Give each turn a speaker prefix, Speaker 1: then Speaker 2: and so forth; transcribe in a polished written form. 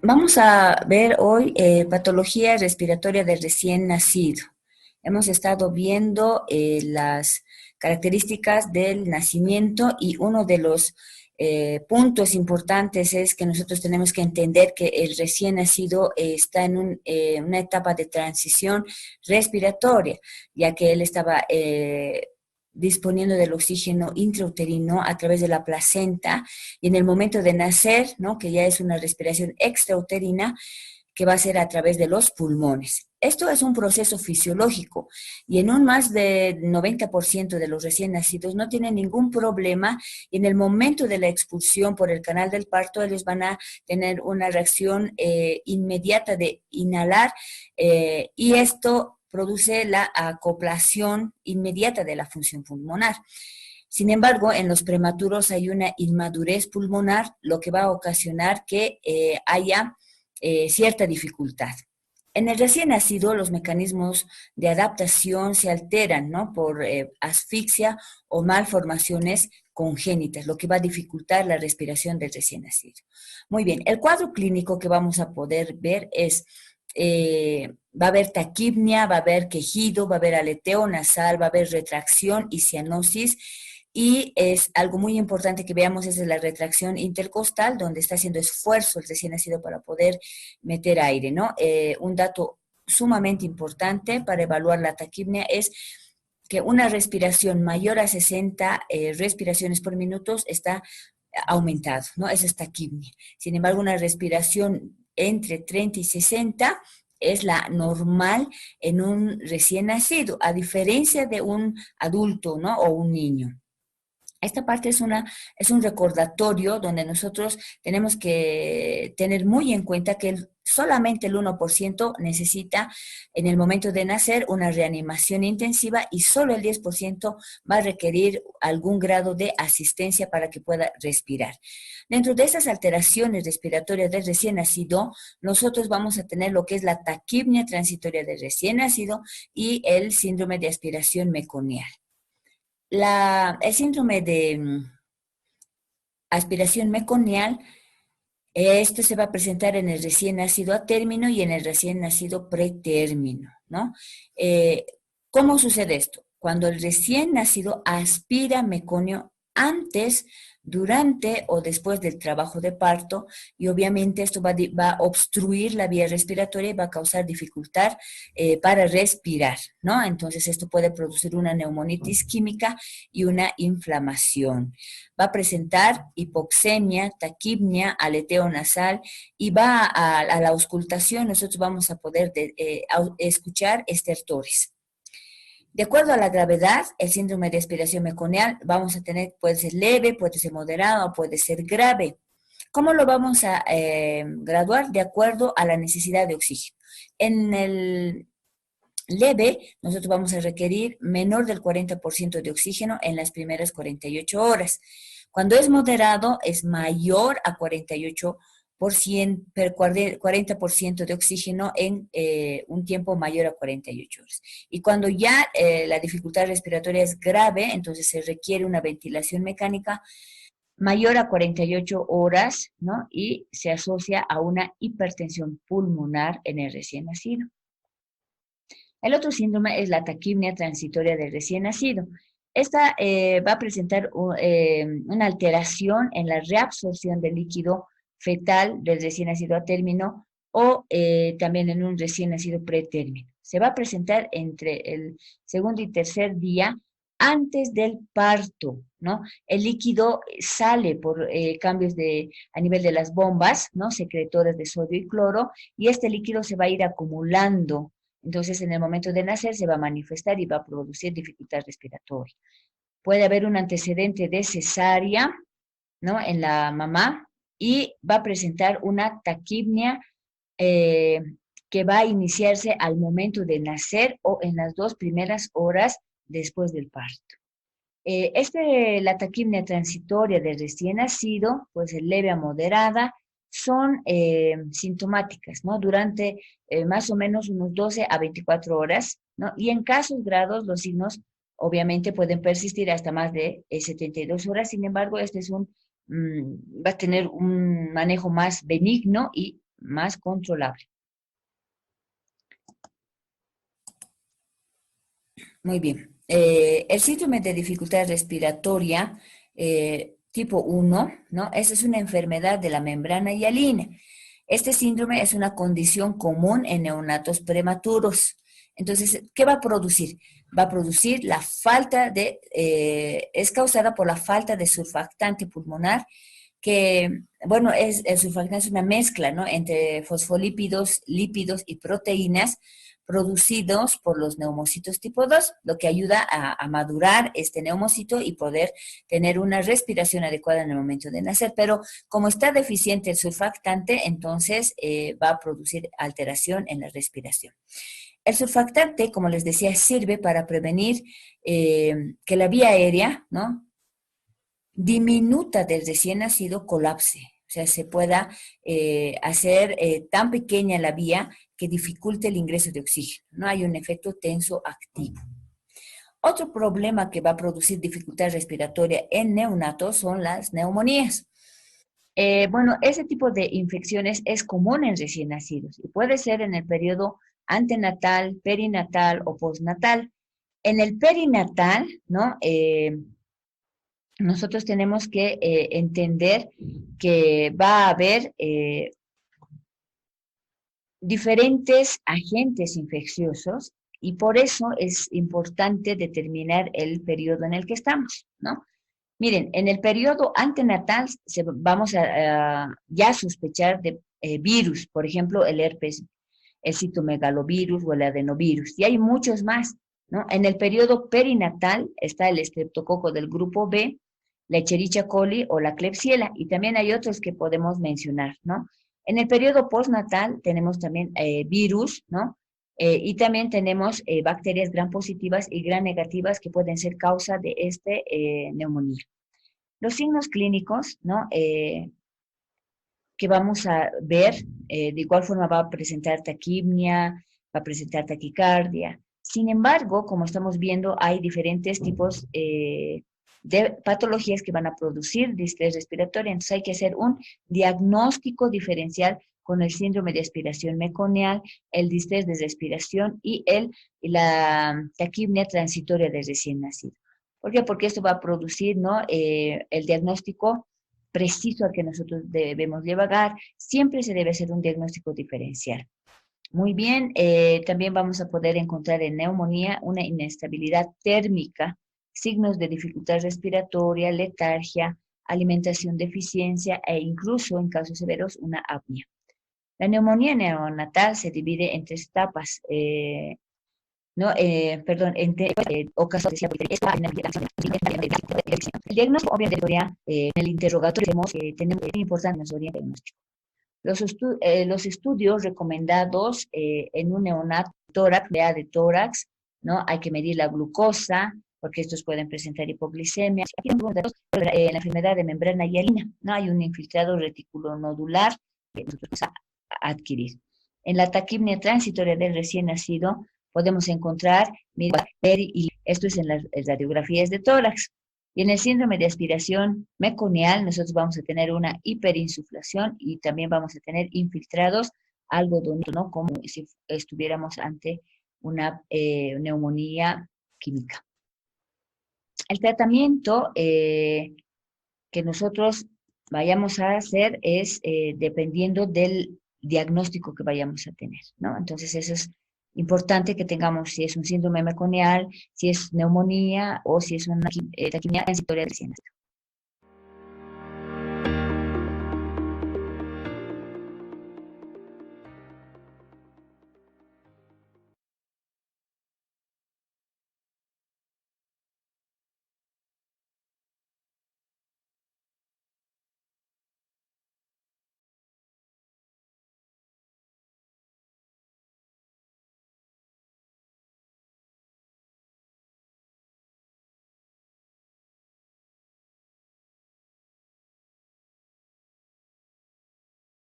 Speaker 1: Vamos a ver hoy patología respiratoria del recién nacido. Hemos estado viendo las características del nacimiento y uno de los puntos importantes es que nosotros tenemos que entender que el recién nacido está en una etapa de transición respiratoria, ya que él estaba disponiendo del oxígeno intrauterino a través de la placenta y en el momento de nacer, ¿no? Que ya es una respiración extrauterina, que va a ser a través de los pulmones. Esto es un proceso fisiológico y en un más de 90% de los recién nacidos no tienen ningún problema y en el momento de la expulsión por el canal del parto ellos van a tener una reacción inmediata de inhalar y esto produce la acoplación inmediata de la función pulmonar. Sin embargo, en los prematuros hay una inmadurez pulmonar, lo que va a ocasionar que haya cierta dificultad. En el recién nacido, los mecanismos de adaptación se alteran, ¿no? Por asfixia o malformaciones congénitas, lo que va a dificultar la respiración del recién nacido. Muy bien, el cuadro clínico que vamos a poder ver es va a haber taquipnia, va a haber quejido, va a haber aleteo nasal, va a haber retracción y cianosis. Y es algo muy importante que veamos es la retracción intercostal, donde está haciendo esfuerzo el recién nacido para poder meter aire, ¿no? Un dato sumamente importante para evaluar la taquipnia es que una respiración mayor a 60 respiraciones por minuto está aumentado, ¿no? Esa es taquipnia. Sin embargo, una respiración entre 30 y 60 es la normal en un recién nacido, a diferencia de un adulto, ¿no? O un niño. Esta parte es un recordatorio donde nosotros tenemos que tener muy en cuenta que solamente el 1% necesita en el momento de nacer una reanimación intensiva y solo el 10% va a requerir algún grado de asistencia para que pueda respirar. Dentro de esas alteraciones respiratorias del recién nacido, nosotros vamos a tener lo que es la taquipnia transitoria del recién nacido y el síndrome de aspiración meconial. El síndrome de aspiración meconial, esto se va a presentar en el recién nacido a término y en el recién nacido pretérmino, ¿no? Eh, ¿Cómo sucede esto? Cuando el recién nacido aspira meconio antes, durante o después del trabajo de parto y obviamente esto va a obstruir la vía respiratoria y va a causar dificultad para respirar, ¿no? Entonces esto puede producir una neumonitis química y una inflamación. Va a presentar hipoxemia, taquipnia, aleteo nasal y va a la auscultación, nosotros vamos a poder escuchar estertores. De acuerdo a la gravedad, el síndrome de aspiración meconial vamos a tener, puede ser leve, puede ser moderado, puede ser grave. ¿Cómo lo vamos a graduar? De acuerdo a la necesidad de oxígeno. En el leve, nosotros vamos a requerir menor del 40% de oxígeno en las primeras 48 horas. Cuando es moderado, es mayor a 40% de oxígeno en un tiempo mayor a 48 horas. Y cuando ya la dificultad respiratoria es grave, entonces se requiere una ventilación mecánica mayor a 48 horas, ¿no? Y se asocia a una hipertensión pulmonar en el recién nacido. El otro síndrome es la taquipnia transitoria del recién nacido. Esta va a presentar una alteración en la reabsorción del líquido fetal del recién nacido a término o también en un recién nacido pretérmino. Se va a presentar entre el segundo y tercer día antes del parto, ¿no? El líquido sale por cambios a nivel de las bombas, ¿no? Secretoras de sodio y cloro, y este líquido se va a ir acumulando. Entonces, en el momento de nacer se va a manifestar y va a producir dificultad respiratoria. Puede haber un antecedente de cesárea, ¿no? En la mamá y va a presentar una taquipnia eh, que va a iniciarse al momento de nacer o en las 2 primeras horas después del parto. La taquipnia transitoria del recién nacido, pues leve a moderada, son sintomáticas, ¿no? Durante más o menos unos 12 a 24 horas, ¿no? Y en casos grados, los signos obviamente pueden persistir hasta más de 72 horas, sin embargo, va a tener un manejo más benigno y más controlable. Muy bien. El síndrome de dificultad respiratoria tipo 1, ¿no? Esta es una enfermedad de la membrana hialina. Este síndrome es una condición común en neonatos prematuros. Entonces, ¿qué va a producir? Va a producir la falta de, es causada por la falta de surfactante pulmonar, que, bueno, el surfactante es una mezcla, ¿no? Entre fosfolípidos, lípidos y proteínas producidos por los neumocitos tipo 2, lo que ayuda a madurar este neumocito y poder tener una respiración adecuada en el momento de nacer. Pero como está deficiente el surfactante, entonces va a producir alteración en la respiración. El surfactante, como les decía, sirve para prevenir que la vía aérea, ¿no?, diminuta del recién nacido colapse. O sea, se pueda hacer tan pequeña la vía que dificulte el ingreso de oxígeno. No hay un efecto tenso activo. Otro problema que va a producir dificultad respiratoria en neonatos son las neumonías. Bueno, ese tipo de infecciones es común en recién nacidos y puede ser en el periodo antenatal, perinatal o postnatal. En el perinatal, ¿no? Nosotros tenemos que entender que va a haber diferentes agentes infecciosos y por eso es importante determinar el periodo en el que estamos, ¿no? Miren, en el periodo antenatal vamos a ya sospechar de virus, por ejemplo, el herpes, el citomegalovirus o el adenovirus, y hay muchos más, ¿no? En el periodo perinatal está el estreptococo del grupo B, la Escherichia coli o la Klebsiella, y también hay otros que podemos mencionar, ¿no? En el periodo postnatal tenemos también virus, ¿no? Y también tenemos bacterias gram positivas y gram negativas que pueden ser causa de este neumonía. Los signos clínicos, ¿no? Que vamos a ver, de igual forma va a presentar taquipnia, va a presentar taquicardia. Sin embargo, como estamos viendo, hay diferentes tipos de patologías que van a producir distrés respiratoria, entonces hay que hacer un diagnóstico diferencial con el síndrome de aspiración meconial, el distrés de respiración y la taquipnia transitoria de recién nacido. ¿Por qué? Porque esto va a producir, ¿no?, el diagnóstico preciso al que nosotros debemos llevar. Siempre se debe hacer un diagnóstico diferencial. Muy bien, también vamos a poder encontrar en neumonía una inestabilidad térmica, signos de dificultad respiratoria, letargia, alimentación deficiencia e incluso en casos severos una apnea. La neumonía neonatal se divide en tres etapas. ¿No? Perdón, o casos de el diagnóstico, obviamente, en el interrogatorio tenemos muy importante nuestro diagnóstico. Los estudios recomendados en un neonato tórax, de tórax, ¿no? Hay que medir la glucosa, porque estos pueden presentar hipoglicemia. Aquí en la enfermedad de membrana hialina, ¿no? Hay un infiltrado reticulonodular que nosotros vamos a adquirir. En la taquipnia transitoria del recién nacido, podemos encontrar, y esto es en las radiografías de tórax. Y en el síndrome de aspiración meconial, nosotros vamos a tener una hiperinsuflación y también vamos a tener infiltrados algodonito, ¿no?, como si estuviéramos ante una neumonía química. El tratamiento que nosotros vayamos a hacer es dependiendo del diagnóstico que vayamos a tener, ¿no? Entonces, eso es importante que tengamos si es un síndrome meconial, si es neumonía o si es una taquipnia transitoria recién nacida.